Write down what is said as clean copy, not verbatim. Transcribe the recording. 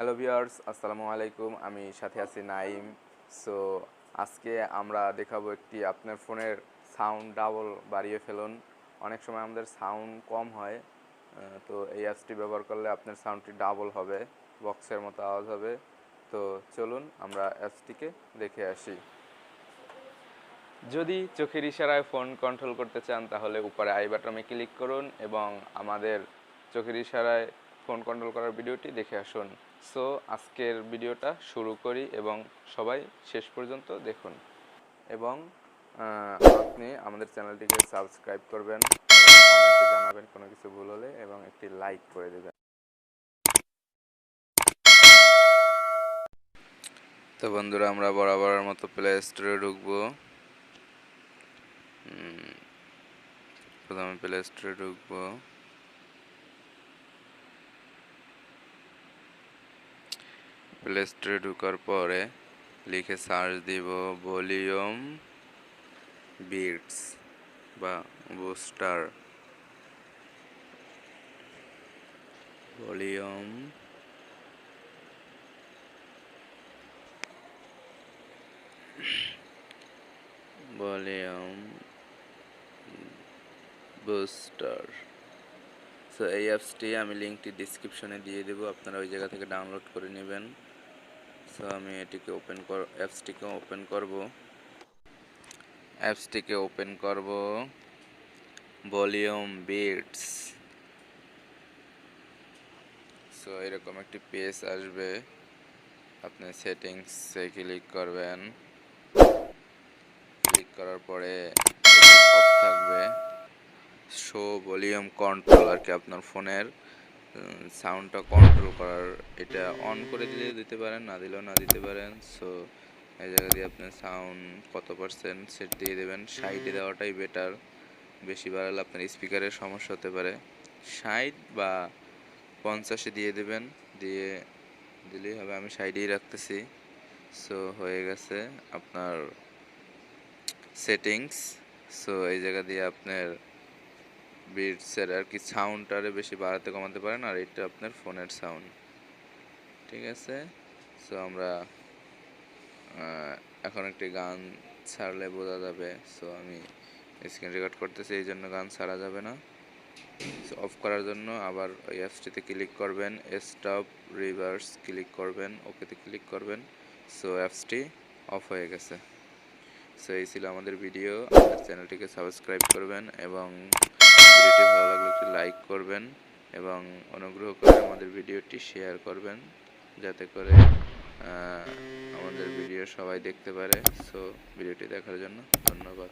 Hello viewers, আসসালামু আলাইকুম। আমি সাথে আছি নাইম। সো আজকে আমরা দেখাবো একটি আপনার ফোনের সাউন্ড ডাবল বাড়িয়ে ফেলুন। অনেক সময় আমাদের সাউন্ড কম হয়, তো এই অ্যাপসটি ব্যবহার করলে আপনার সাউন্ডটি ডাবল হবে, বক্সের মতো আওয়াজ হবে। তো চলুন আমরা অ্যাপসটিকে দেখে আসি। যদি চোখের ইশারায় ফোন কন্ট্রোল করতে চান তাহলে উপরে আই বাটনে ক্লিক করুন এবং আমাদের চোখের ইশারায় ফোন কন্ট্রোল করার ভিডিওটি দেখে আসুন। সো আজকের ভিডিওটা শুরু করি এবং সবাই শেষ পর্যন্ত দেখুন এবং আপনি আমাদের চ্যানেলটিকে সাবস্ক্রাইব করবেন এবং কমেন্টে জানাবেন কোনো কিছু ভুল হলে এবং একটি লাইক করে দেবেন। তো বন্ধুরা, আমরা বরাবরের মতো প্লে স্টোরে ঢুকবো। প্রথমে প্লে স্টোরে ঢুকবো। প্লে স্টোরে ঢোকার পরে লিখে সার্চ দিব ভলিউম বিটস বা booster. Volume volume booster. So এই অ্যাপসটি আমি লিঙ্কটি ডিসক্রিপশনে দিয়ে দেবো, আপনারা ওই জায়গা থেকে ডাউনলোড করে নেবেন। সো আমি অ্যাপসটিকে ওপেন করব। Volume beats. সো এরকম একটি পেজ আসবে, আপনি সেটিংসে ক্লিক করবেন। ক্লিক করার পরে অফ থাকবে শো ভলিউম কন্ট্রোল, আর কি আপনার ফোনের সাউন্ডটা কন্ট্রোল করার। এটা অন করে দিলে দিতে পারেন, না দিলেও না দিতে পারেন। সো এই জায়গা দিয়ে আপনি সাউন্ড কত পার্সেন্ট সেট দিয়ে দেবেন। 60 দেওয়াটাই বেটার, বেশি বাড়ালে আপনার স্পিকারের সমস্যা হতে পারে। 60 বা 50 দিয়ে দেবেন, দিলেই হবে। আমি 60ই রাখতেছি। সো হয়ে গেছে আপনার সেটিংস। সো এই জায়গা দিয়ে আপনার বিটসের আর কি সাউন্ডটারে বেশি বাড়াতে কমাতে পারেন, আর এটা আপনার ফোনের সাউন্ড। ঠিক আছে। সো আমরা এখন একটি গান ছাড়লে বোঝা যাবে। সো আমি স্ক্রিন রেকর্ড করতেছি, এই জন্য গান ছাড়া যাবে না। সো অফ করার জন্য আবার ওই অ্যাপসটিতে ক্লিক করবেন, স্টপ রিভার্স ক্লিক করবেন, ওকেতে ক্লিক করবেন। সো অ্যাপসটি অফ হয়ে গেছে। সো এই ছিল আমাদের ভিডিও। আমাদের চ্যানেলটিকে সাবস্ক্রাইব করবেন এবং ভিডিওটি ভালো লাগলে একটি লাইক করবেন এবং অনুগ্রহ করে আমাদের ভিডিওটি শেয়ার করবেন, যাতে করে আমাদের ভিডিও সবাই দেখতে পারে। সো ভিডিওটি দেখার জন্য ধন্যবাদ।